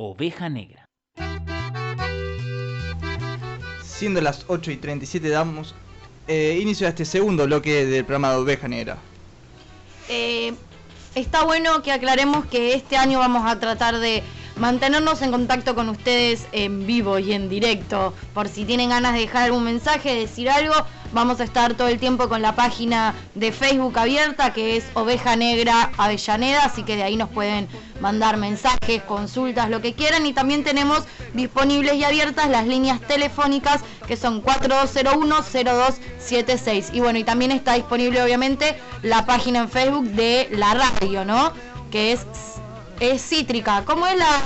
Oveja Negra. Siendo las 8:37 damos inicio a este segundo bloque del programa de Oveja Negra. Está bueno que aclaremos que este año vamos a tratar de mantenernos en contacto con ustedes en vivo y en directo. Por si tienen ganas de dejar algún mensaje, decir algo, vamos a estar todo el tiempo con la página de Facebook abierta, que es Oveja Negra Avellaneda, así que de ahí nos pueden mandar mensajes, consultas, lo que quieran. Y también tenemos disponibles y abiertas las líneas telefónicas, que son 4201-0276. Y bueno, y también está disponible obviamente la página en Facebook de la radio, ¿no? Que es Cítrica. ¿Cómo es la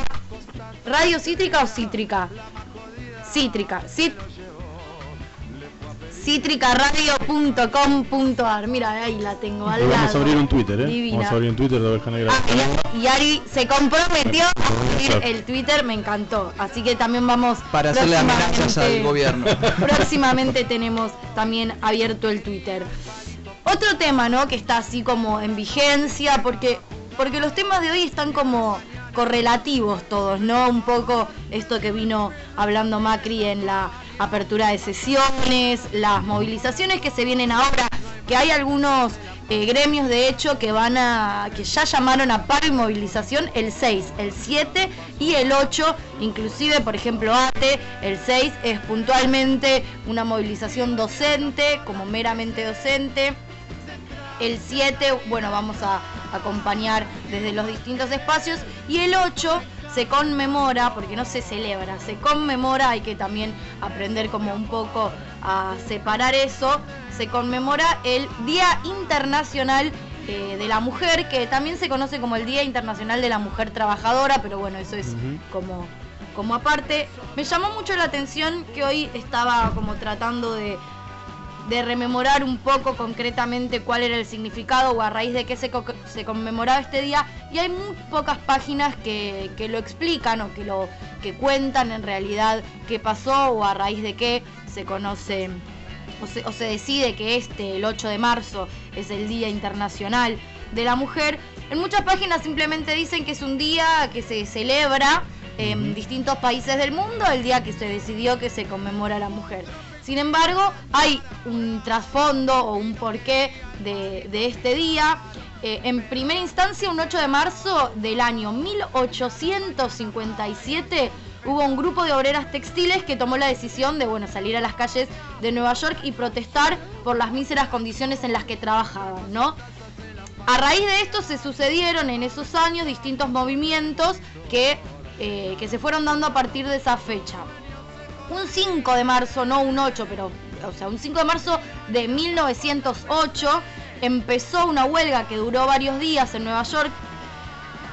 radio? ¿Cítrica o Cítrica? Cítrica. Citricaradio.com.ar. Mira, ahí la tengo al lado. Vamos a abrir un Twitter, ¿eh? Divina. Vamos a abrir un Twitter de Oveja Negra. Y Ari se comprometió a abrir el Twitter, me encantó. Así que también vamos... Para hacerle amenazas al gobierno. Próximamente tenemos también abierto el Twitter. Otro tema, ¿no? Que está así como en vigencia, porque los temas de hoy están como correlativos todos, ¿no? Un poco esto que vino hablando Macri en la apertura de sesiones, las movilizaciones que se vienen ahora, que hay algunos gremios de hecho que ya llamaron a paro y movilización el 6, el 7 y el 8, inclusive por ejemplo ATE, el 6 es puntualmente una movilización docente, como meramente docente. El 7, bueno, vamos a acompañar desde los distintos espacios. Y el 8 se conmemora, porque no se celebra, se conmemora, hay que también aprender como un poco a separar eso. Se conmemora el Día Internacional de la Mujer, que también se conoce como el Día Internacional de la Mujer Trabajadora, pero bueno, eso es como aparte. Me llamó mucho la atención que hoy estaba como tratando de rememorar un poco concretamente cuál era el significado o a raíz de qué se conmemoraba este día, y hay muy pocas páginas que lo explican o que cuentan en realidad qué pasó o a raíz de qué se conoce o se decide que el 8 de marzo es el Día Internacional de la Mujer. En muchas páginas simplemente dicen que es un día que se celebra en distintos países del mundo, el día que se decidió que se conmemora a la mujer. Sin embargo, hay un trasfondo o un porqué de este día. En primera instancia, un 8 de marzo del año 1857, hubo un grupo de obreras textiles que tomó la decisión de salir a las calles de Nueva York y protestar por las míseras condiciones en las que trabajaban, ¿no? A raíz de esto se sucedieron en esos años distintos movimientos que se fueron dando a partir de esa fecha. Un 5 de marzo, no un 8, un 5 de marzo de 1908 empezó una huelga que duró varios días en Nueva York,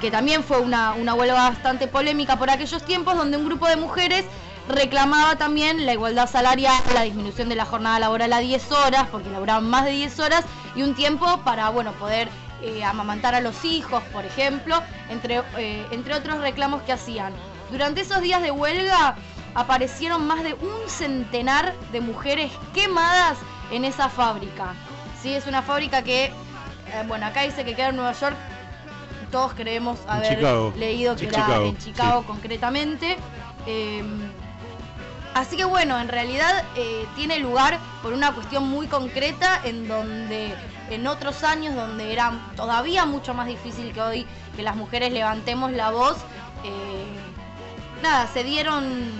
que también fue una huelga bastante polémica por aquellos tiempos, donde un grupo de mujeres reclamaba también la igualdad salarial, la disminución de la jornada laboral a 10 horas, porque laboraban más de 10 horas, y un tiempo para poder amamantar a los hijos, por ejemplo, entre otros reclamos que hacían. Durante esos días de huelga aparecieron más de 100 de mujeres quemadas en esa fábrica. Sí, es una fábrica que, acá dice que queda en Nueva York, todos creemos haber leído que era en Chicago, sí, concretamente. Así que en realidad tiene lugar por una cuestión muy concreta, en donde en otros años, donde era todavía mucho más difícil que hoy que las mujeres levantemos la voz, se dieron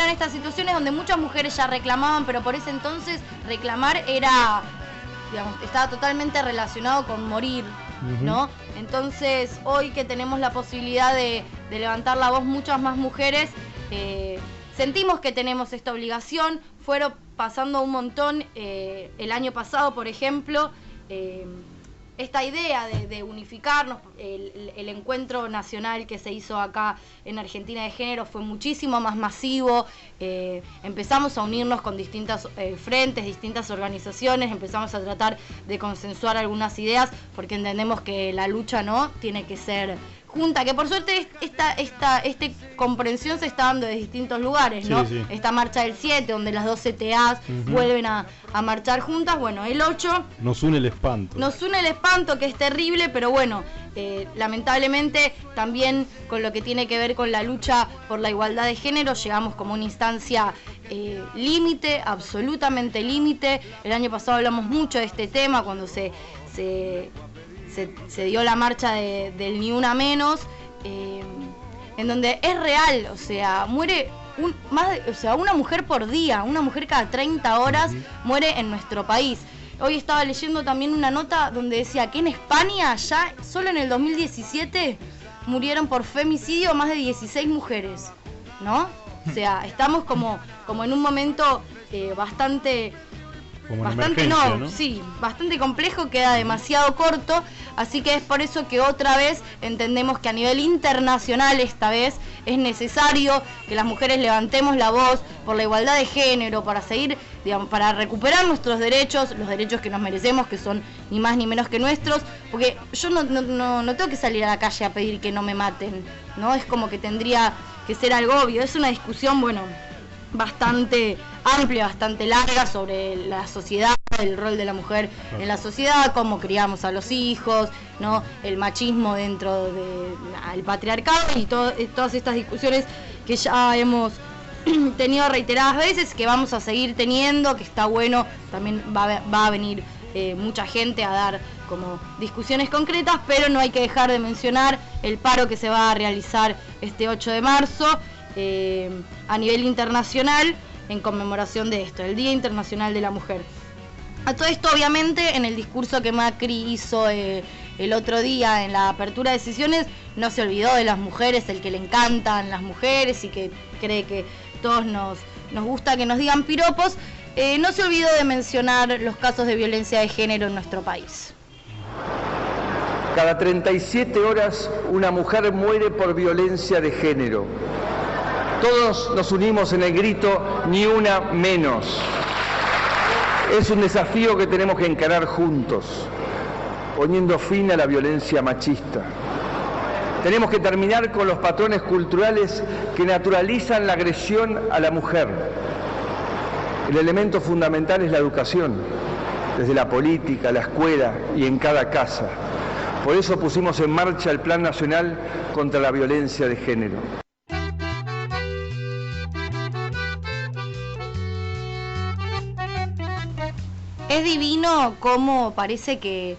estas situaciones donde muchas mujeres ya reclamaban, pero por ese entonces reclamar estaba totalmente relacionado con morir, ¿no? Entonces hoy que tenemos la posibilidad de levantar la voz muchas más mujeres, sentimos que tenemos esta obligación. Fueron pasando un montón el año pasado, por ejemplo, esta idea de unificarnos. El encuentro nacional que se hizo acá en Argentina de género fue muchísimo más masivo. Empezamos a unirnos con distintos frentes, distintas organizaciones, empezamos a tratar de consensuar algunas ideas, porque entendemos que la lucha no tiene que ser junta, que por suerte esta comprensión se está dando de distintos lugares, ¿no? Sí. Esta marcha del 7, donde las dos CTAs vuelven a marchar juntas. Bueno, el 8... Nos une el espanto. Nos une el espanto, que es terrible, pero bueno, lamentablemente también con lo que tiene que ver con la lucha por la igualdad de género, llegamos como una instancia límite, absolutamente límite. El año pasado hablamos mucho de este tema cuando se dio la marcha del Ni Una Menos, en donde es real, o sea, muere una mujer por día, una mujer cada 30 horas muere en nuestro país. Hoy estaba leyendo también una nota donde decía que en España ya solo en el 2017 murieron por femicidio más de 16 mujeres, ¿no? O sea, estamos como en un momento bastante complejo, queda demasiado corto, así que es por eso que otra vez entendemos que a nivel internacional esta vez es necesario que las mujeres levantemos la voz por la igualdad de género, para seguir, digamos, para recuperar nuestros derechos, los derechos que nos merecemos, que son ni más ni menos que nuestros, porque yo no tengo que salir a la calle a pedir que no me maten, ¿no? Es como que tendría que ser algo obvio. Es una discusión, bueno, bastante amplia, bastante larga sobre la sociedad, el rol de la mujer en la sociedad, cómo criamos a los hijos, ¿no? El machismo dentro del patriarcado y todas estas discusiones que ya hemos tenido reiteradas veces, que vamos a seguir teniendo, que está bueno. También va a venir mucha gente a dar como discusiones concretas, pero no hay que dejar de mencionar el paro que se va a realizar este 8 de marzo a nivel internacional en conmemoración de esto, el Día Internacional de la Mujer. A todo esto, obviamente, en el discurso que Macri hizo el otro día en la apertura de sesiones, no se olvidó de las mujeres, el que le encantan las mujeres y que cree que todos nos gusta que nos digan piropos. No se olvidó de mencionar los casos de violencia de género en nuestro país. Cada 37 horas una mujer muere por violencia de género. Todos nos unimos en el grito "Ni una menos". Es un desafío que tenemos que encarar juntos, poniendo fin a la violencia machista. Tenemos que terminar con los patrones culturales que naturalizan la agresión a la mujer. El elemento fundamental es la educación, desde la política, la escuela y en cada casa. Por eso pusimos en marcha el Plan Nacional contra la Violencia de Género. Es divino cómo parece que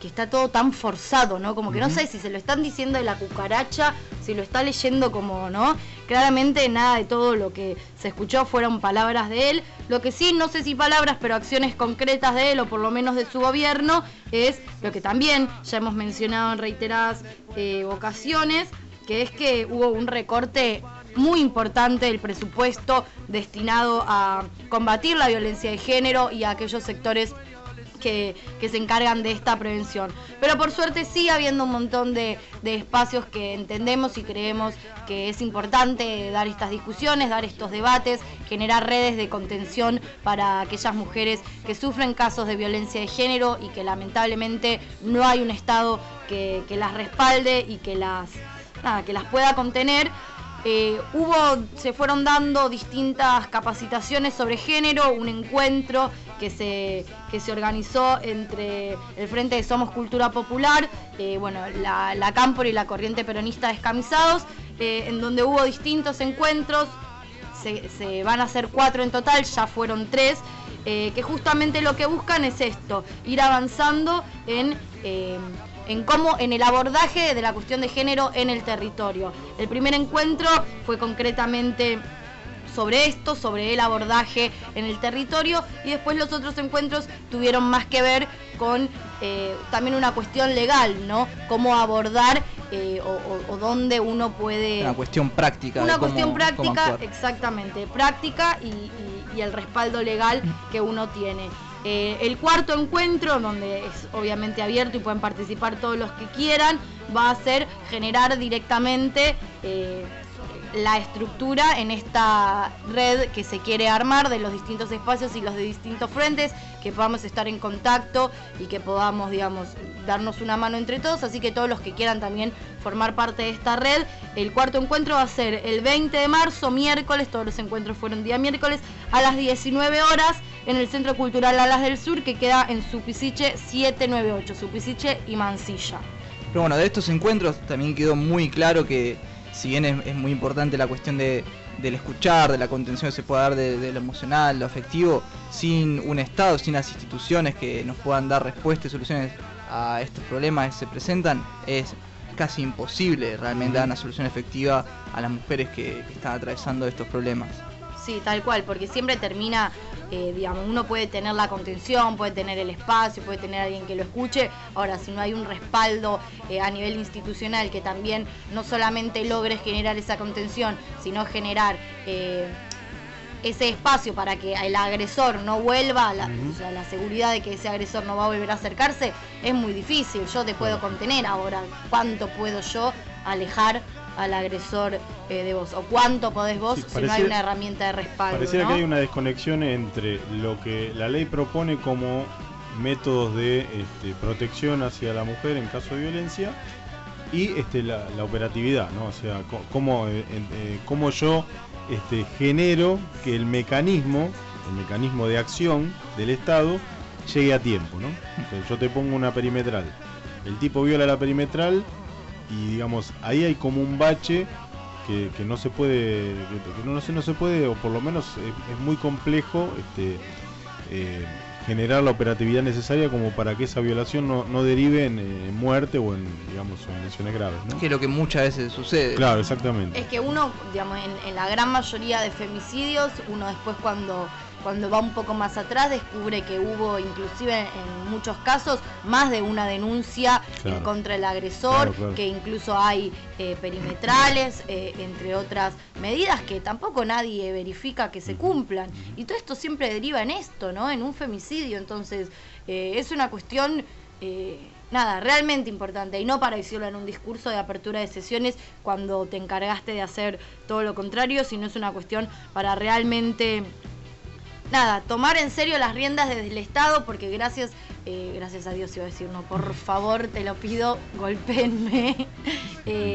está todo tan forzado, ¿no? Como que no sé si se lo están diciendo de la cucaracha, si lo está leyendo como, ¿no? Claramente nada de todo lo que se escuchó fueron palabras de él. Lo que sí, no sé si palabras, pero acciones concretas de él, o por lo menos de su gobierno, es lo que también ya hemos mencionado en reiteradas ocasiones, que es que hubo un recorte muy importante del presupuesto destinado a combatir la violencia de género y a aquellos sectores que se encargan de esta prevención. Pero por suerte sigue habiendo un montón de espacios que entendemos y creemos que es importante dar estas discusiones, dar estos debates, generar redes de contención para aquellas mujeres que sufren casos de violencia de género y que lamentablemente no hay un Estado que las respalde y que las pueda contener. Se fueron dando distintas capacitaciones sobre género, un encuentro que se organizó entre el Frente de Somos Cultura Popular, la Cámpora y la Corriente Peronista Descamisados, en donde hubo distintos encuentros. Se van a hacer 4 en total, ya fueron 3, que justamente lo que buscan es esto, ir avanzando en el abordaje de la cuestión de género en el territorio. El primer encuentro fue concretamente sobre esto, sobre el abordaje en el territorio, y después los otros encuentros tuvieron más que ver con también una cuestión legal, ¿no? Cómo abordar o dónde uno puede... Una cuestión práctica. Una cuestión práctica, exactamente, práctica y el respaldo legal que uno tiene. El cuarto encuentro, donde es obviamente abierto y pueden participar todos los que quieran, va a ser generar directamente la estructura en esta red que se quiere armar de los distintos espacios y los de distintos frentes, que podamos estar en contacto y que podamos, digamos, darnos una mano entre todos. Así que todos los que quieran también formar parte de esta red, el cuarto encuentro va a ser el 20 de marzo, miércoles, todos los encuentros fueron día miércoles, a las 19 horas en el Centro Cultural Alas del Sur, que queda en Supisiche 798, Supisiche y Mansilla. Pero bueno, de estos encuentros también quedó muy claro que, si bien es muy importante la cuestión del escuchar, de la contención que se pueda dar de lo emocional, lo afectivo, sin un Estado, sin las instituciones que nos puedan dar respuestas y soluciones a estos problemas que se presentan, es casi imposible realmente dar una solución efectiva a las mujeres que están atravesando estos problemas. Sí, tal cual, porque siempre termina, digamos, uno puede tener la contención, puede tener el espacio, puede tener a alguien que lo escuche. Ahora, si no hay un respaldo a nivel institucional que también no solamente logre generar esa contención, sino generar ese espacio para que el agresor no vuelva, o sea, la seguridad de que ese agresor no va a volver a acercarse, es muy difícil. Yo te puedo contener ahora, ¿cuánto puedo yo alejar al agresor de vos? ¿O cuánto podés vos si no hay una herramienta de respaldo? Pareciera, ¿no? que hay una desconexión entre lo que la ley propone como métodos de protección hacia la mujer en caso de violencia y la operatividad, ¿no? O sea, cómo yo genero que el mecanismo de acción del Estado llegue a tiempo, ¿no? O sea, yo te pongo una perimetral, el tipo viola la perimetral y, digamos, ahí hay como un bache que no se puede, no se puede, o por lo menos es muy complejo generar la operatividad necesaria como para que esa violación no derive en muerte o en, digamos, en lesiones graves, ¿no? Que es lo que muchas veces sucede. Claro, exactamente. Es que uno, digamos, en la gran mayoría de femicidios, uno después cuando va un poco más atrás descubre que hubo, inclusive en muchos casos, más de una denuncia en contra del agresor, claro. Que incluso hay perimetrales, entre otras medidas que tampoco nadie verifica que se cumplan. Y todo esto siempre deriva en esto, ¿no? En un femicidio. Entonces, es una cuestión realmente importante, y no para decirlo en un discurso de apertura de sesiones cuando te encargaste de hacer todo lo contrario, sino es una cuestión para realmente tomar en serio las riendas desde el Estado, porque gracias a Dios iba a decir, no, por favor, te lo pido, golpéenme.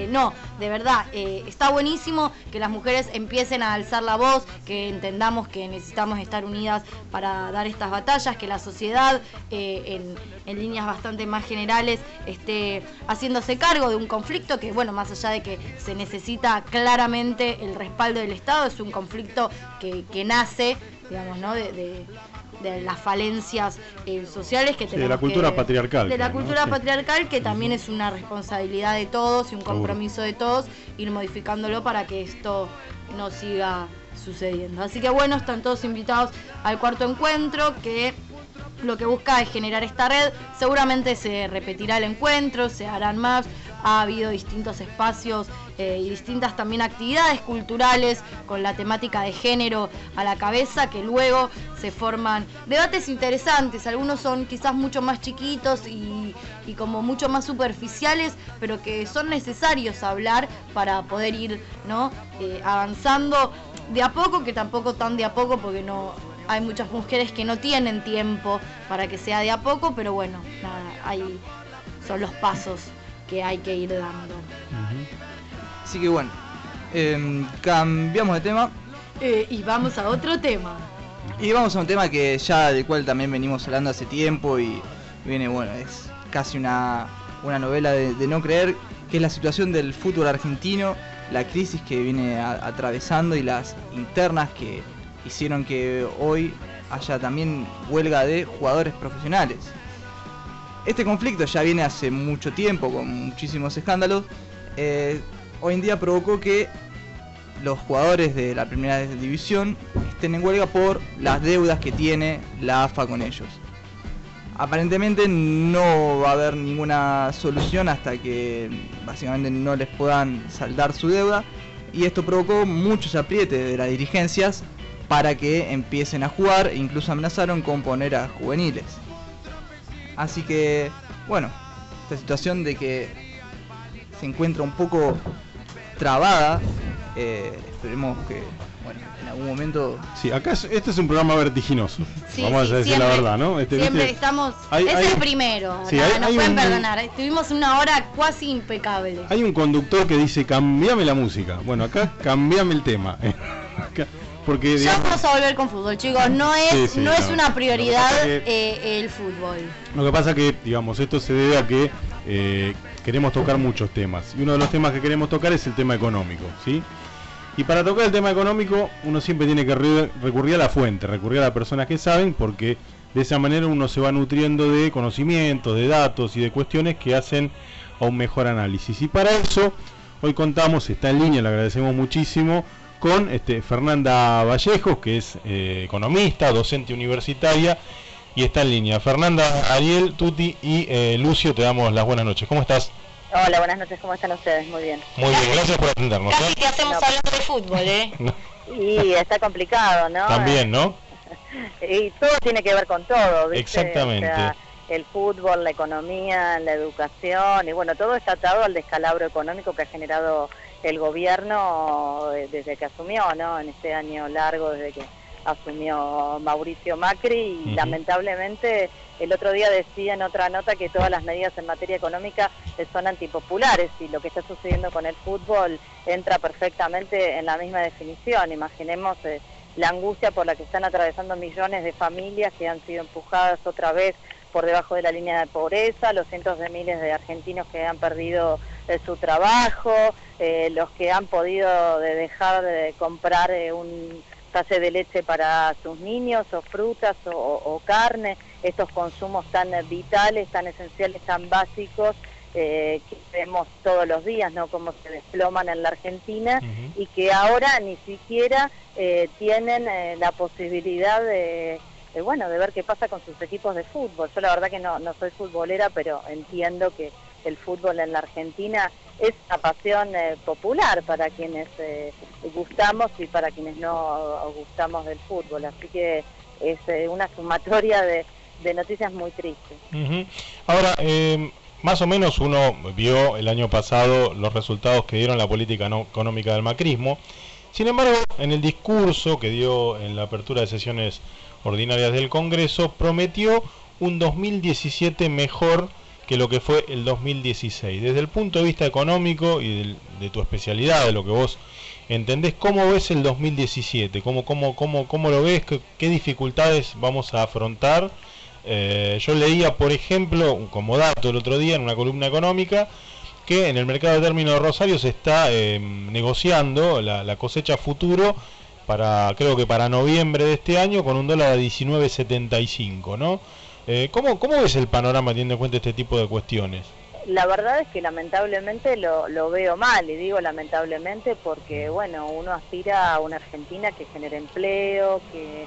No, de verdad, está buenísimo que las mujeres empiecen a alzar la voz, que entendamos que necesitamos estar unidas para dar estas batallas, que la sociedad, en líneas bastante más generales, esté haciéndose cargo de un conflicto que, bueno, más allá de que se necesita claramente el respaldo del Estado, es un conflicto que nace, digamos, ¿no? de las falencias sociales que tenemos, de la cultura patriarcal. De la cultura patriarcal, que también es una responsabilidad de todos y un compromiso de todos, ir modificándolo para que esto no siga sucediendo. Así que bueno, están todos invitados al cuarto encuentro, que lo que busca es generar esta red. Seguramente se repetirá el encuentro, se harán más. Ha habido distintos espacios y distintas también actividades culturales con la temática de género a la cabeza, que luego se forman debates interesantes. Algunos son quizás mucho más chiquitos y como mucho más superficiales, pero que son necesarios hablar para poder ir, ¿no? Avanzando de a poco, que tampoco tan de a poco, porque no hay muchas mujeres que no tienen tiempo para que sea de a poco, pero bueno, ahí son los pasos que hay que ir dando. Así que bueno, cambiamos de tema. Y vamos a otro tema. Y vamos a un tema que ya del cual también venimos hablando hace tiempo y viene, bueno, es casi una novela de no creer, que es la situación del fútbol argentino, la crisis que viene atravesando y las internas que hicieron que hoy haya también huelga de jugadores profesionales. Este conflicto ya viene hace mucho tiempo, con muchísimos escándalos. Hoy en día provocó que los jugadores de la primera división estén en huelga por las deudas que tiene la AFA con ellos. Aparentemente no va a haber ninguna solución hasta que básicamente no les puedan saldar su deuda, y esto provocó muchos aprietes de las dirigencias para que empiecen a jugar, e incluso amenazaron con poner a juveniles. Así que, bueno, esta situación de que se encuentra un poco trabada Esperemos que, bueno, en algún momento... Sí, acá este es un programa vertiginoso, Sí, vamos a decir siempre, la verdad, ¿no? Siempre ¿viste? estamos... Hay- es hay- el primero, sí, nada, hay- nos hay pueden un- perdonar. Estuvimos una hora casi impecable. Hay un conductor que dice, cambiame la música. Bueno, acá cambiame el tema. Acá, porque, Ya digamos, vamos a volver con fútbol, chicos. No es, Sí, no es no. una prioridad Lo que pasa el fútbol. lo que pasa que, digamos, esto se debe a que queremos tocar muchos temas. Y uno de los temas que queremos tocar es el tema económico, ¿sí? Y para tocar el tema económico, uno siempre tiene que recurrir a la fuente, recurrir a las personas que saben, porque de esa manera uno se va nutriendo de conocimientos, de datos y de cuestiones que hacen a un mejor análisis. Y para eso, hoy contamos, está en línea, le agradecemos muchísimo, con Fernanda Vallejos, que es economista, docente universitaria, y está en línea. Fernanda, Ariel, Tuti y Lucio, te damos las buenas noches. ¿Cómo estás? Hola, buenas noches, ¿cómo están ustedes? Muy bien. Muy bien, gracias por atendernos. Casi que hacemos No. hablando de fútbol, ¿eh? Y está complicado, ¿no? También, ¿no? Y todo tiene que ver con todo, ¿viste? Exactamente. O sea, el fútbol, la economía, la educación, y bueno, todo está atado al descalabro económico que ha generado el gobierno desde que asumió, ¿no? En este año largo, desde que asumió Mauricio Macri, y Ujú. lamentablemente el otro día decía en otra nota que todas las medidas en materia económica son antipopulares, y lo que está sucediendo con el fútbol entra perfectamente en la misma definición. Imaginemos la angustia por la que están atravesando millones de familias que han sido empujadas otra vez por debajo de la línea de pobreza, los cientos de miles de argentinos que han perdido su trabajo, los que han podido dejar de comprar un taza de leche para sus niños, o frutas, o carne, estos consumos tan vitales, tan esenciales, tan básicos, que vemos todos los días, ¿no? Cómo se desploman en la Argentina, Ujú. y que ahora ni siquiera tienen la posibilidad bueno, de ver qué pasa con sus equipos de fútbol. Yo la verdad que no soy futbolera, pero entiendo que el fútbol en la Argentina es una pasión popular para quienes gustamos y para quienes no gustamos del fútbol. Así que es una sumatoria de noticias muy tristes. Ujú. Ahora, más o menos uno vio el año pasado los resultados que dieron la política económica del macrismo. Sin embargo, en el discurso que dio en la apertura de sesiones ordinarias del Congreso, prometió un 2017 mejor que lo que fue el 2016. Desde el punto de vista económico y de tu especialidad, de lo que vos entendés, ¿cómo ves el 2017? ¿Cómo lo ves? ¿Qué dificultades vamos a afrontar? Yo leía, por ejemplo, como dato el otro día en una columna económica, que en el mercado de términos de Rosario se está negociando la cosecha futuro creo que para noviembre de este año, con un dólar a 19.75, ¿no? ¿Cómo ves el panorama teniendo en cuenta este tipo de cuestiones? La verdad es que lamentablemente lo veo mal, y digo lamentablemente porque, bueno, uno aspira a una Argentina que genere empleo, que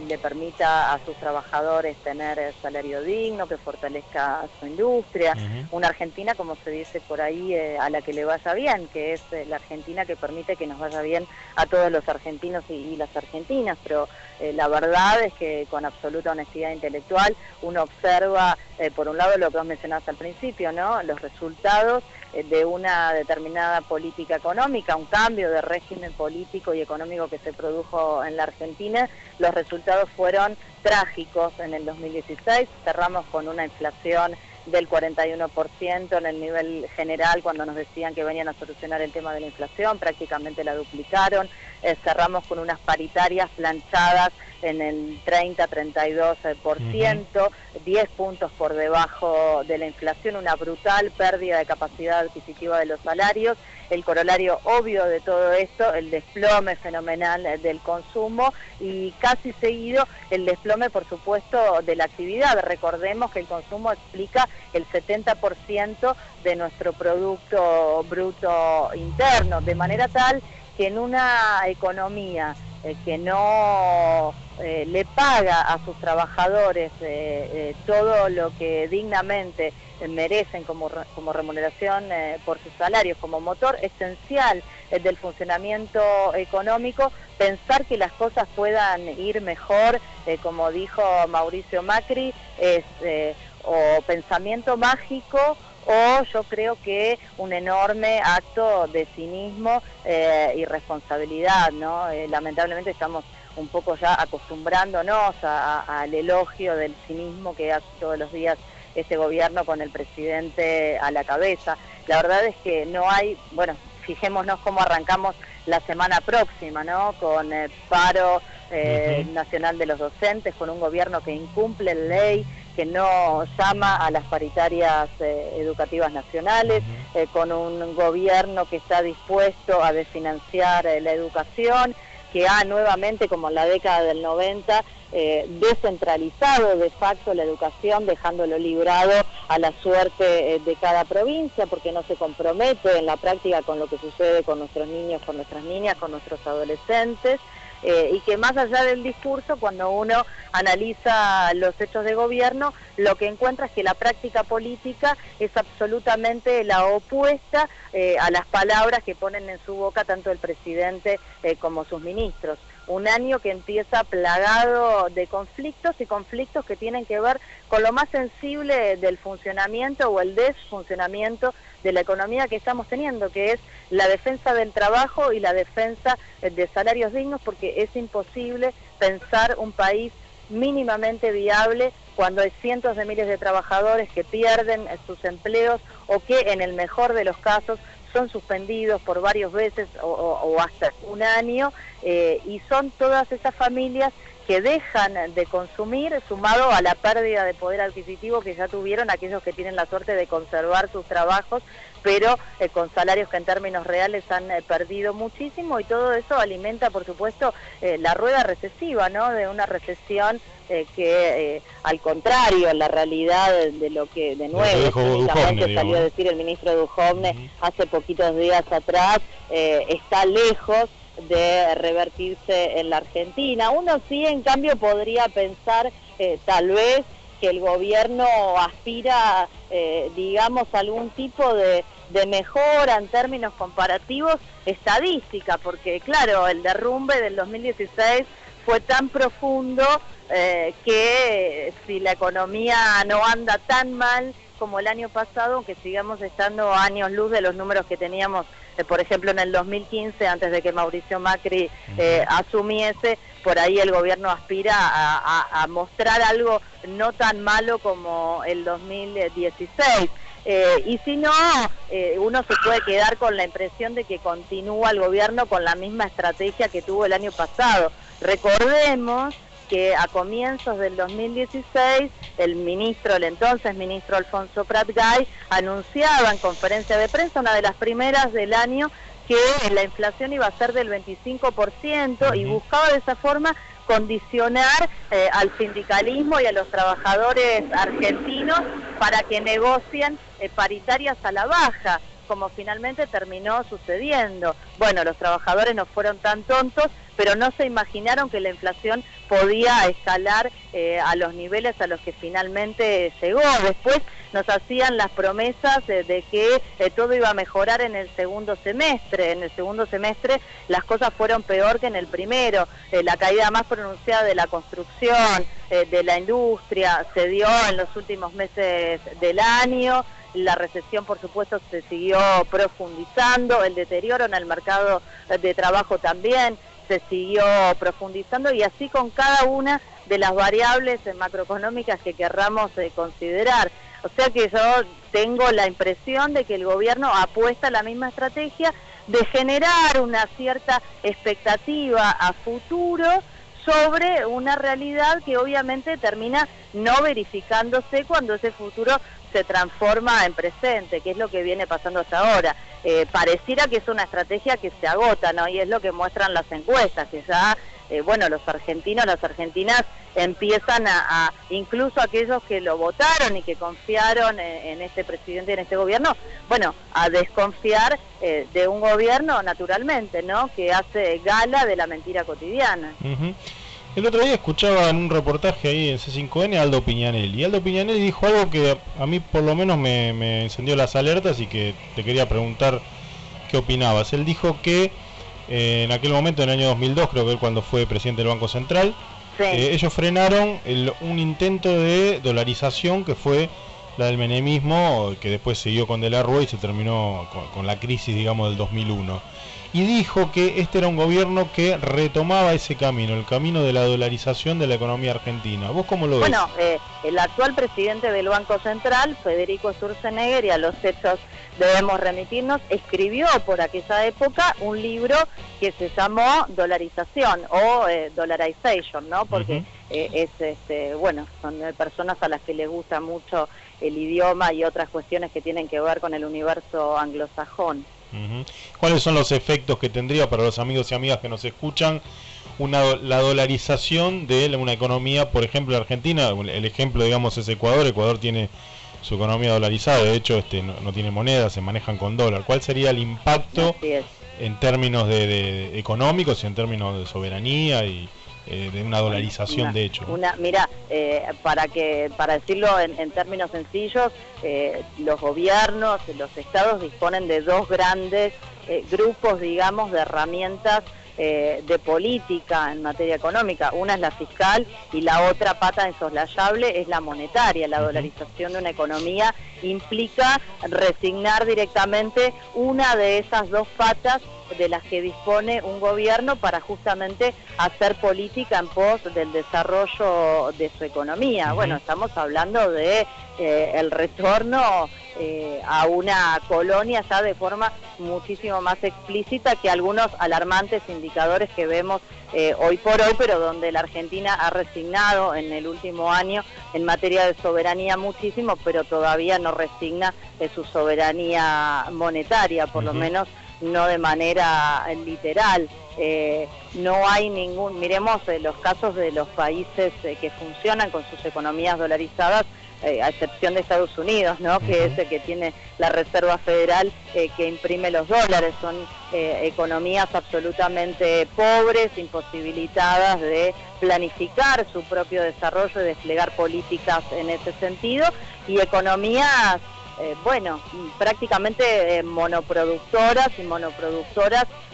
le permita a sus trabajadores tener salario digno, que fortalezca su industria, una Argentina, como se dice por ahí, a la que le vaya bien, que es la Argentina que permite que nos vaya bien a todos los argentinos y las argentinas, pero la verdad es que con absoluta honestidad intelectual uno observa, por un lado, lo que vos mencionaste al principio, ¿no? Los resultados de una determinada política económica, un cambio de régimen político y económico que se produjo en la Argentina. Los resultados fueron trágicos en el 2016, cerramos con una inflación del 41% en el nivel general, cuando nos decían que venían a solucionar el tema de la inflación, prácticamente la duplicaron. Cerramos con unas paritarias planchadas en el 30-32%, 10 puntos por debajo de la inflación, una brutal pérdida de capacidad adquisitiva de los salarios. El corolario obvio de todo esto, el desplome fenomenal del consumo, y casi seguido el desplome, por supuesto, de la actividad. Recordemos que el consumo explica el 70% de nuestro Producto Bruto Interno, de manera tal que en una economía que no le paga a sus trabajadores todo lo que dignamente merecen como remuneración por sus salarios, como motor esencial del funcionamiento económico, pensar que las cosas puedan ir mejor, como dijo Mauricio Macri, es o pensamiento mágico o yo creo que un enorme acto de cinismo y responsabilidad, ¿no? Lamentablemente estamos un poco ya acostumbrándonos al elogio del cinismo que hace todos los días este gobierno con el presidente a la cabeza. La verdad es que no hay, bueno, fijémonos cómo arrancamos la semana próxima, ¿no? Con el paro nacional de los docentes, con un gobierno que incumple la ley, que no llama a las paritarias educativas nacionales, con un gobierno que está dispuesto a desfinanciar la educación, que ha nuevamente, como en la década del 90, descentralizado de facto la educación, dejándolo librado a la suerte de cada provincia, porque no se compromete en la práctica con lo que sucede con nuestros niños, con nuestras niñas, con nuestros adolescentes, y que más allá del discurso, cuando uno analiza los hechos de gobierno, lo que encuentra es que la práctica política es absolutamente la opuesta a las palabras que ponen en su boca tanto el presidente como sus ministros. Un año que empieza plagado de conflictos, y conflictos que tienen que ver con lo más sensible del funcionamiento o el desfuncionamiento de la economía que estamos teniendo, que es la defensa del trabajo y la defensa de salarios dignos, porque es imposible pensar un país mínimamente viable cuando hay cientos de miles de trabajadores que pierden sus empleos o que en el mejor de los casos son suspendidos por varias veces o hasta un año, y son todas esas familias que dejan de consumir, sumado a la pérdida de poder adquisitivo que ya tuvieron aquellos que tienen la suerte de conservar sus trabajos, pero con salarios que en términos reales han perdido muchísimo, y todo eso alimenta, por supuesto, la rueda recesiva, ¿no? De una recesión que, al contrario, en la realidad de lo que, de nuevo, públicamente salió a decir el ministro Duhovne hace poquitos días atrás, está lejos de revertirse en la Argentina. Uno sí, en cambio, podría pensar tal vez que el gobierno aspira, digamos, a algún tipo de mejora en términos comparativos estadística, porque claro, el derrumbe del 2016 fue tan profundo que si la economía no anda tan mal como el año pasado, aunque sigamos estando años luz de los números que teníamos, por ejemplo, en el 2015, antes de que Mauricio Macri asumiese, por ahí el gobierno aspira a mostrar algo no tan malo como el 2016. Y si no, uno se puede quedar con la impresión de que continúa el gobierno con la misma estrategia que tuvo el año pasado. Recordemos que a comienzos del 2016 el entonces ministro Alfonso Prat-Gay anunciaba en conferencia de prensa, una de las primeras del año, que la inflación iba a ser del 25% y buscaba de esa forma condicionar al sindicalismo y a los trabajadores argentinos para que negocien paritarias a la baja, como finalmente terminó sucediendo. Bueno, los trabajadores no fueron tan tontos, pero no se imaginaron que la inflación podía escalar a los niveles a los que finalmente llegó. Después nos hacían las promesas de que todo iba a mejorar en el segundo semestre. En el segundo semestre las cosas fueron peor que en el primero. La caída más pronunciada de la construcción, de la industria, se dio en los últimos meses del año. La recesión, por supuesto, se siguió profundizando, el deterioro en el mercado de trabajo también se siguió profundizando, y así con cada una de las variables macroeconómicas que querramos considerar. O sea que yo tengo la impresión de que el gobierno apuesta a la misma estrategia de generar una cierta expectativa a futuro sobre una realidad que obviamente termina no verificándose cuando ese futuro se transforma en presente, que es lo que viene pasando hasta ahora. Pareciera que es una estrategia que se agota, ¿no? Y es lo que muestran las encuestas, que ya, bueno, los argentinos, las argentinas empiezan incluso aquellos que lo votaron y que confiaron en este presidente y en este gobierno, bueno, a desconfiar de un gobierno, naturalmente, ¿no? Que hace gala de la mentira cotidiana. El otro día escuchaba en un reportaje ahí en C5N a Aldo Piñanelli. Y Aldo Piñanelli dijo algo que a mí por lo menos me encendió las alertas y que te quería preguntar qué opinabas. Él dijo que en aquel momento, en el año 2002, creo que él cuando fue presidente del Banco Central, sí, ellos frenaron un intento de dolarización que fue la del menemismo, que después siguió con De la Rúa y se terminó con la crisis, digamos, del 2001. Y dijo que este era un gobierno que retomaba ese camino, el camino de la dolarización de la economía argentina. ¿Vos cómo lo ves? Bueno, el actual presidente del Banco Central, Federico Sturzenegger, y a los hechos debemos remitirnos, escribió por aquella época un libro que se llamó Dolarización o Dollarization, ¿no? Porque bueno, son personas a las que les gusta mucho el idioma y otras cuestiones que tienen que ver con el universo anglosajón. ¿Cuáles son los efectos que tendría para los amigos y amigas que nos escuchan la dolarización de una economía, por ejemplo, Argentina? El ejemplo, digamos, es Ecuador. Ecuador tiene su economía dolarizada, de hecho no tiene moneda, se manejan con dólar. ¿Cuál sería el impacto en términos de económicos y en términos de soberanía y de una dolarización de hecho? Mira, para decirlo en términos sencillos, los gobiernos, los estados disponen de dos grandes grupos, digamos, de herramientas de política en materia económica. Una es la fiscal y la otra pata insoslayable es la monetaria. La dolarización de una economía implica resignar directamente una de esas dos patas de las que dispone un gobierno para justamente hacer política en pos del desarrollo de su economía. Bueno, estamos hablando de el retorno a una colonia ya de forma muchísimo más explícita que algunos alarmantes indicadores que vemos hoy por hoy, pero donde la Argentina ha resignado en el último año en materia de soberanía muchísimo, pero todavía no resigna su soberanía monetaria, por lo menos no de manera literal. No hay miremos los casos de los países que funcionan con sus economías dolarizadas, a excepción de Estados Unidos, ¿no? Que es el que tiene la Reserva Federal que imprime los dólares. Son economías absolutamente pobres, imposibilitadas de planificar su propio desarrollo y desplegar políticas en ese sentido, y economías prácticamente monoproductoras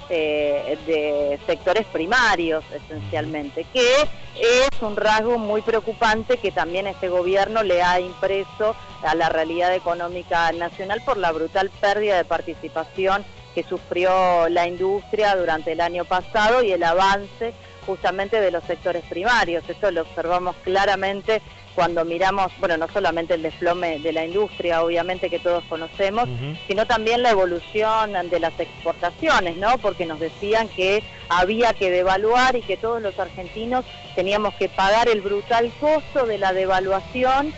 de sectores primarios esencialmente, que es un rasgo muy preocupante que también este gobierno le ha impreso a la realidad económica nacional por la brutal pérdida de participación que sufrió la industria durante el año pasado y el avance justamente de los sectores primarios. Esto lo observamos claramente cuando miramos, no solamente el desplome de la industria, obviamente, que todos conocemos, sino también la evolución de las exportaciones, ¿no? Porque nos decían que había que devaluar y que todos los argentinos teníamos que pagar el brutal costo de la devaluación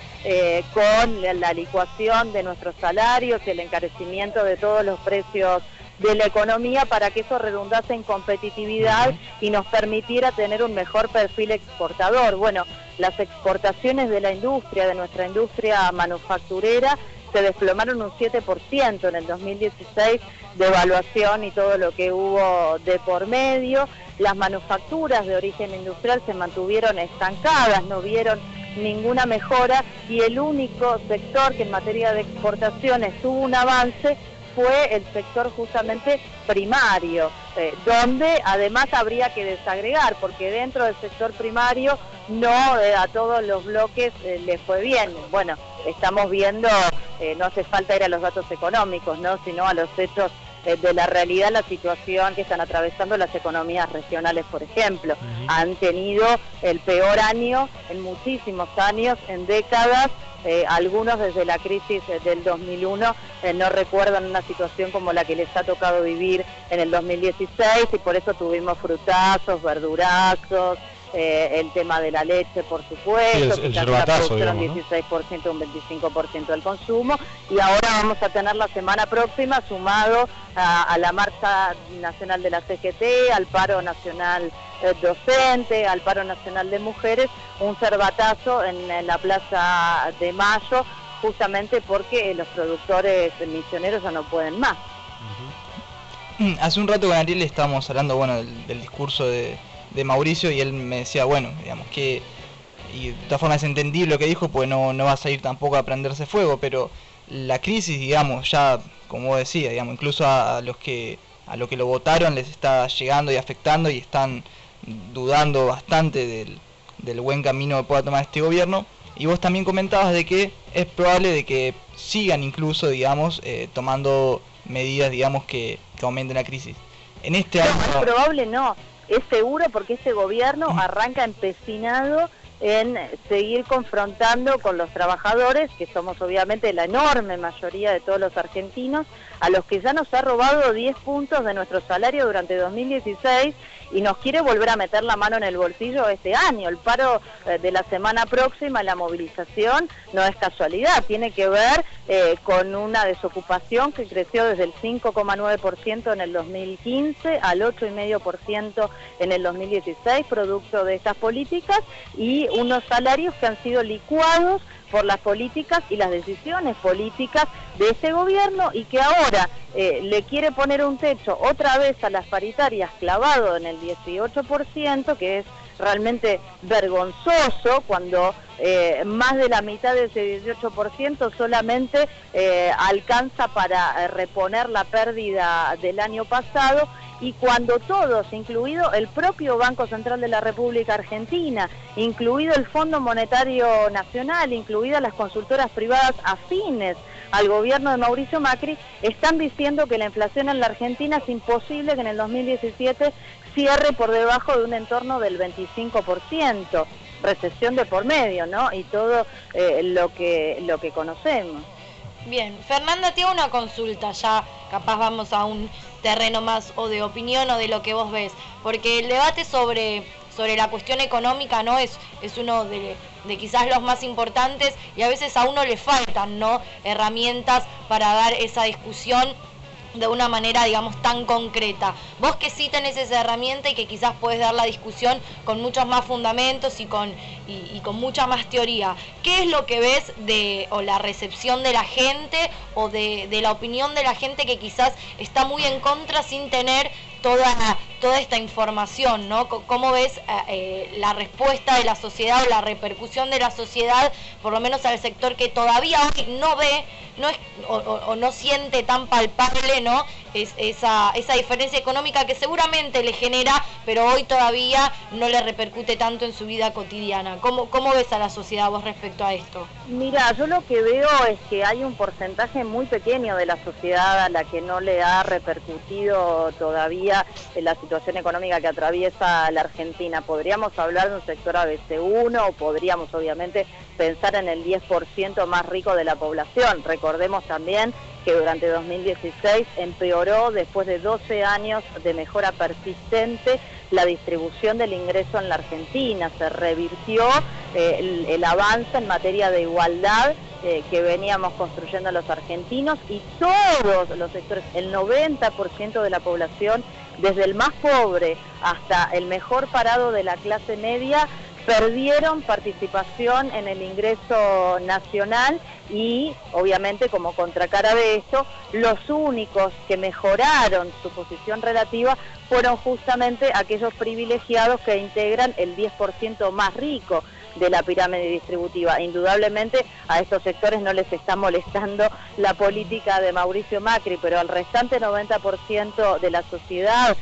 con la licuación de nuestros salarios y el encarecimiento de todos los precios de la economía para que eso redundase en competitividad y nos permitiera tener un mejor perfil exportador. Bueno, las exportaciones de la industria, de nuestra industria manufacturera, se desplomaron un 7% en el 2016, devaluación y todo lo que hubo de por medio. Las manufacturas de origen industrial se mantuvieron estancadas, no vieron ninguna mejora, y el único sector que en materia de exportaciones tuvo un avance fue el sector justamente primario, donde además habría que desagregar, porque dentro del sector primario no a todos los bloques les fue bien. Bueno, estamos viendo, no hace falta ir a los datos económicos, ¿no? Sino a los hechos de la realidad, la situación que están atravesando las economías regionales, por ejemplo. Han tenido el peor año en muchísimos años, en décadas. Algunos desde la crisis del 2001 no recuerdan una situación como la que les ha tocado vivir en el 2016, y por eso tuvimos frutazos, verdurazos, el tema de la leche, por supuesto, sí, el la producción, digamos, un 16%, un 25% del consumo, y ahora vamos a tener la semana próxima, sumado a la marcha nacional de la CGT, al paro nacional docente, al paro nacional de mujeres, un cerbatazo en la Plaza de Mayo, justamente porque los productores misioneros ya no pueden más. Hace un rato con Ariel estábamos hablando del discurso de Mauricio, y él me decía, digamos que, y de todas formas es entendible lo que dijo, pues no va a salir tampoco a prenderse fuego, pero la crisis, digamos, ya, como decía, digamos, incluso a lo que lo votaron les está llegando y afectando, y están dudando bastante del buen camino que pueda tomar este gobierno. Y vos también comentabas de que es probable de que sigan incluso, digamos, tomando medidas, digamos, que aumenten la crisis. En este año... No, es probable no, es seguro porque este gobierno arranca empecinado en seguir confrontando con los trabajadores, que somos obviamente la enorme mayoría de todos los argentinos, a los que ya nos ha robado 10 puntos de nuestro salario durante 2016 y nos quiere volver a meter la mano en el bolsillo este año. El paro de la semana próxima, la movilización, no es casualidad, tiene que ver con una desocupación que creció desde el 5,9% en el 2015 al 8,5% en el 2016, producto de estas políticas, y unos salarios que han sido licuados por las políticas y las decisiones políticas de este gobierno, y que ahora le quiere poner un techo otra vez a las paritarias clavado en el 18%, que es realmente vergonzoso cuando más de la mitad de ese 18% solamente alcanza para reponer la pérdida del año pasado, y cuando todos, incluido el propio Banco Central de la República Argentina, incluido el Fondo Monetario Nacional, incluidas las consultoras privadas afines al gobierno de Mauricio Macri, están diciendo que la inflación en la Argentina es imposible que en el 2017 cierre por debajo de un entorno del 25%, recesión de por medio, ¿no? Y todo lo que conocemos. Bien, Fernanda, te hago una consulta, ya capaz vamos a un terreno más o de opinión o de lo que vos ves, porque el debate sobre la cuestión económica, ¿no? Es uno de quizás los más importantes, y a veces a uno le faltan, ¿no?, herramientas para dar esa discusión de una manera, digamos, tan concreta. Vos que sí tenés esa herramienta y que quizás podés dar la discusión con muchos más fundamentos y con mucha más teoría, ¿qué es lo que ves o la recepción de la gente o de la opinión de la gente que quizás está muy en contra sin tener toda esta información, ¿no? ¿Cómo ves la respuesta de la sociedad o la repercusión de la sociedad, por lo menos al sector que todavía hoy no ve, o no siente tan palpable, ¿no?, esa diferencia económica que seguramente le genera, pero hoy todavía no le repercute tanto en su vida cotidiana? ¿Cómo ves a la sociedad vos respecto a esto? Mira, yo lo que veo es que hay un porcentaje muy pequeño de la sociedad a la que no le ha repercutido todavía la situación económica que atraviesa la Argentina. Podríamos hablar de un sector ABC1 o podríamos obviamente pensar en el 10% más rico de la población. Recordemos también que durante 2016 empeoró, después de 12 años de mejora persistente, la distribución del ingreso en la Argentina. Se revirtió el avance en materia de igualdad que veníamos construyendo los argentinos, y todos los sectores, el 90% de la población, desde el más pobre hasta el mejor parado de la clase media, perdieron participación en el ingreso nacional, y obviamente como contracara de esto, los únicos que mejoraron su posición relativa fueron justamente aquellos privilegiados que integran el 10% más rico de la pirámide distributiva. Indudablemente a estos sectores no les está molestando la política de Mauricio Macri, pero al restante 90% de la sociedad,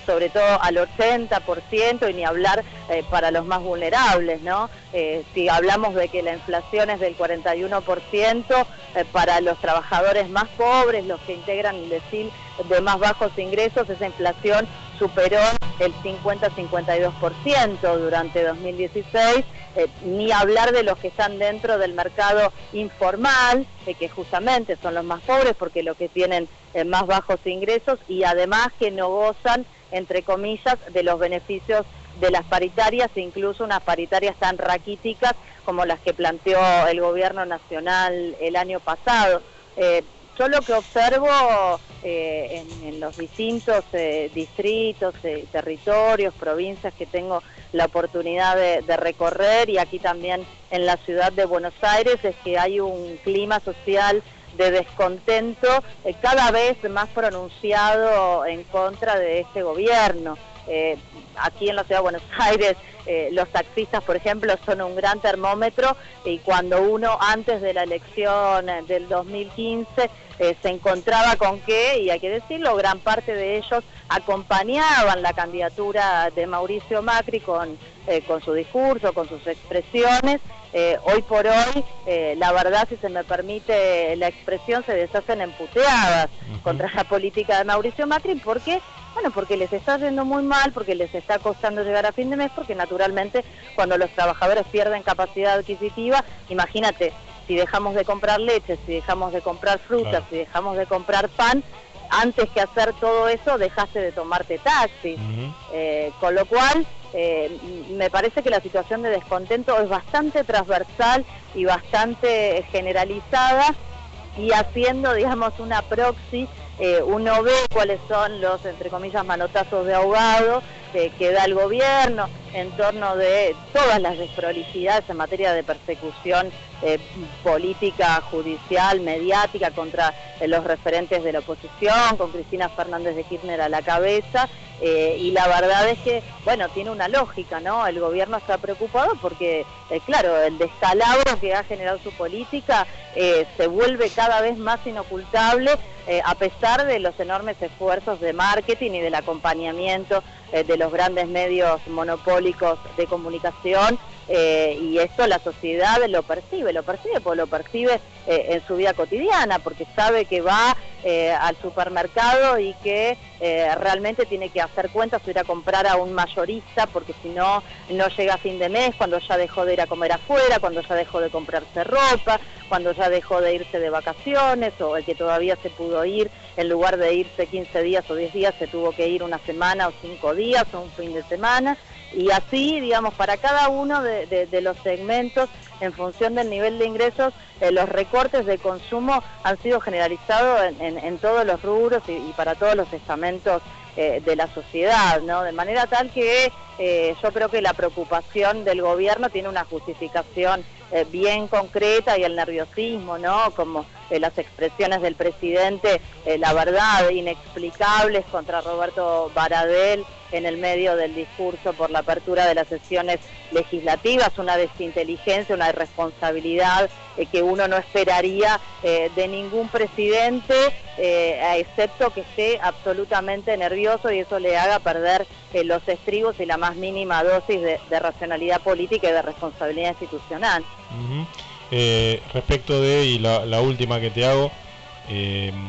sobre todo al 80%, y ni hablar para los más vulnerables, ¿no? Si hablamos de que la inflación es del 41%, para los trabajadores más pobres, los que integran el decil de más bajos ingresos, esa inflación superó el 50-52% durante 2016, ni hablar de los que están dentro del mercado informal, que justamente son los más pobres porque los que tienen más bajos ingresos, y además que no gozan, entre comillas, de los beneficios de las paritarias, incluso unas paritarias tan raquíticas como las que planteó el gobierno nacional el año pasado. Yo lo que observo en los distintos distritos, territorios, provincias que tengo la oportunidad de recorrer, y aquí también en la ciudad de Buenos Aires, es que hay un clima social de descontento cada vez más pronunciado en contra de este gobierno. Aquí en la Ciudad de Buenos Aires los taxistas, por ejemplo, son un gran termómetro, y cuando uno antes de la elección del 2015 se encontraba con que, y hay que decirlo, gran parte de ellos acompañaban la candidatura de Mauricio Macri con su discurso, con sus expresiones. Hoy por hoy, la verdad, si se me permite la expresión, se deshacen en puteadas contra la política de Mauricio Macri, porque porque les está yendo muy mal, porque les está costando llegar a fin de mes, porque naturalmente cuando los trabajadores pierden capacidad adquisitiva, imagínate, si dejamos de comprar leche, si dejamos de comprar frutas, claro, si dejamos de comprar pan, antes que hacer todo eso dejaste de tomarte taxi. Con lo cual me parece que la situación de descontento es bastante transversal y bastante generalizada, y haciendo, digamos, una proxy, uno ve cuáles son los, entre comillas, manotazos de ahogado que da el gobierno en torno de todas las desprolijidades en materia de persecución política, judicial, mediática contra los referentes de la oposición, con Cristina Fernández de Kirchner a la cabeza, y la verdad es que, tiene una lógica, ¿no? El gobierno está preocupado porque, claro, el descalabro que ha generado su política se vuelve cada vez más inocultable, a pesar de los enormes esfuerzos de marketing y del acompañamiento de los grandes medios monopólicos de comunicación, y esto la sociedad lo percibe porque lo percibe en su vida cotidiana, porque sabe que va al supermercado y que realmente tiene que hacer cuentas o ir a comprar a un mayorista, porque si no, no llega a fin de mes, cuando ya dejó de ir a comer afuera, cuando ya dejó de comprarse ropa, cuando ya dejó de irse de vacaciones, o el que todavía se pudo ir, en lugar de irse 15 días o 10 días, se tuvo que ir una semana o 5 días o un fin de semana. Y así, digamos, para cada uno de los segmentos, en función del nivel de ingresos, los recortes de consumo han sido generalizados en todos los rubros y para todos los estamentos de la sociedad, ¿no? De manera tal que yo creo que la preocupación del gobierno tiene una justificación bien concreta, y el nerviosismo, ¿no? Como las expresiones del presidente, la verdad, inexplicables contra Roberto Baradel en el medio del discurso por la apertura de las sesiones legislativas, una desinteligencia, una irresponsabilidad que uno no esperaría de ningún presidente, excepto que esté absolutamente nervioso y eso le haga perder los estribos y la más mínima dosis de racionalidad política y de responsabilidad institucional. Respecto de, y la última que te hago,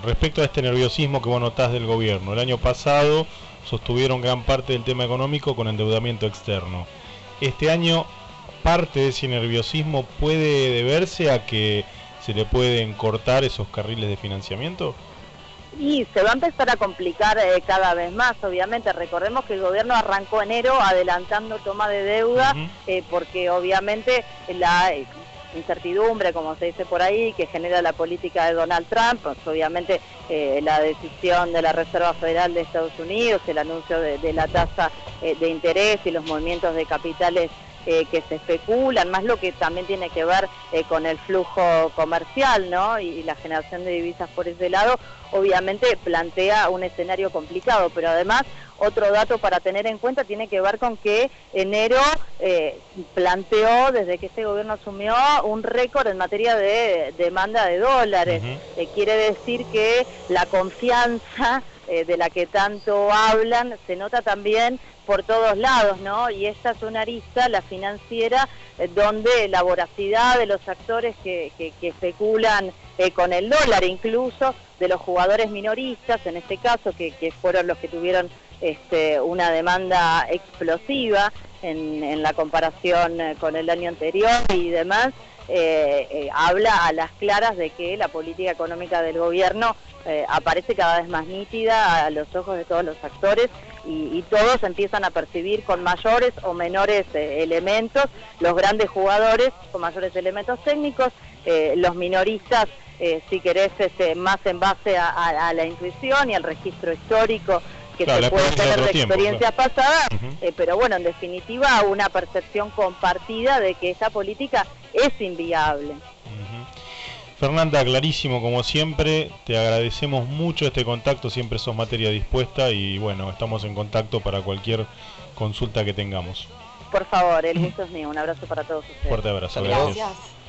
respecto a este nerviosismo que vos notás del gobierno, el año pasado sostuvieron gran parte del tema económico con endeudamiento externo. Este año, parte de ese nerviosismo puede deberse a que se le pueden cortar esos carriles de financiamiento. Y se va a empezar a complicar cada vez más, obviamente. Recordemos que el gobierno arrancó enero adelantando toma de deuda, porque obviamente la incertidumbre, como se dice por ahí, que genera la política de Donald Trump, pues obviamente la decisión de la Reserva Federal de Estados Unidos, el anuncio de la tasa de interés y los movimientos de capitales que se especulan, más lo que también tiene que ver con el flujo comercial, ¿no? Y la generación de divisas por ese lado, obviamente plantea un escenario complicado, pero además otro dato para tener en cuenta tiene que ver con que enero planteó, desde que este gobierno asumió, un récord en materia de demanda de dólares. Quiere decir que la confianza de la que tanto hablan se nota también por todos lados, ¿no? Y esta es una arista, la financiera, donde la voracidad de los actores que especulan con el dólar, incluso de los jugadores minoristas, en este caso, que fueron los que tuvieron una demanda explosiva en la comparación con el año anterior y demás, habla a las claras de que la política económica del gobierno aparece cada vez más nítida a los ojos de todos los actores, y todos empiezan a percibir con mayores o menores elementos, los grandes jugadores con mayores elementos técnicos, los minoristas, si querés, más en base a la intuición y al registro histórico que se puede tener de experiencias pasadas, pero bueno, en definitiva, una percepción compartida de que esa política es inviable. Fernanda, clarísimo como siempre, te agradecemos mucho este contacto, siempre sos materia dispuesta y bueno, estamos en contacto para cualquier consulta que tengamos. Por favor, el gusto es mío. Un abrazo para todos ustedes. Fuerte abrazo, Gracias. Gracias.